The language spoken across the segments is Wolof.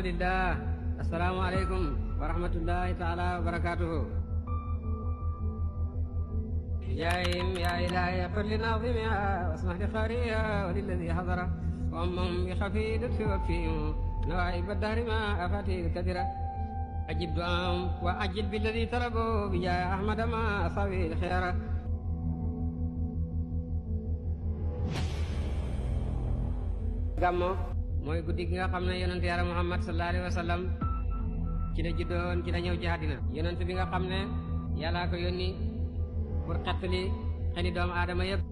alhamdulillah. Assalamualaikum warahmatullahi taala wabarakatuh. يا إلهي اغفر لناظمها واسمح لخاريها وللذي حضر وأمهم بخفي لطف وكفيهم نوائب الدهر ما أفاتي الكدرة أجب دعاهم وأجل بالذي طلبوا بجاه أحمد ما أصابي الخيرة gàmmo mooy guddi gi nga xam ne yonent yàlla Muhammad sallallahu alayhi wa sallam ci la juddoon ci la ñëw ci àddina yonent bi nga xam ne yàllaa ko yónni pour xettali xeli doomu aadama yëpp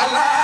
Allah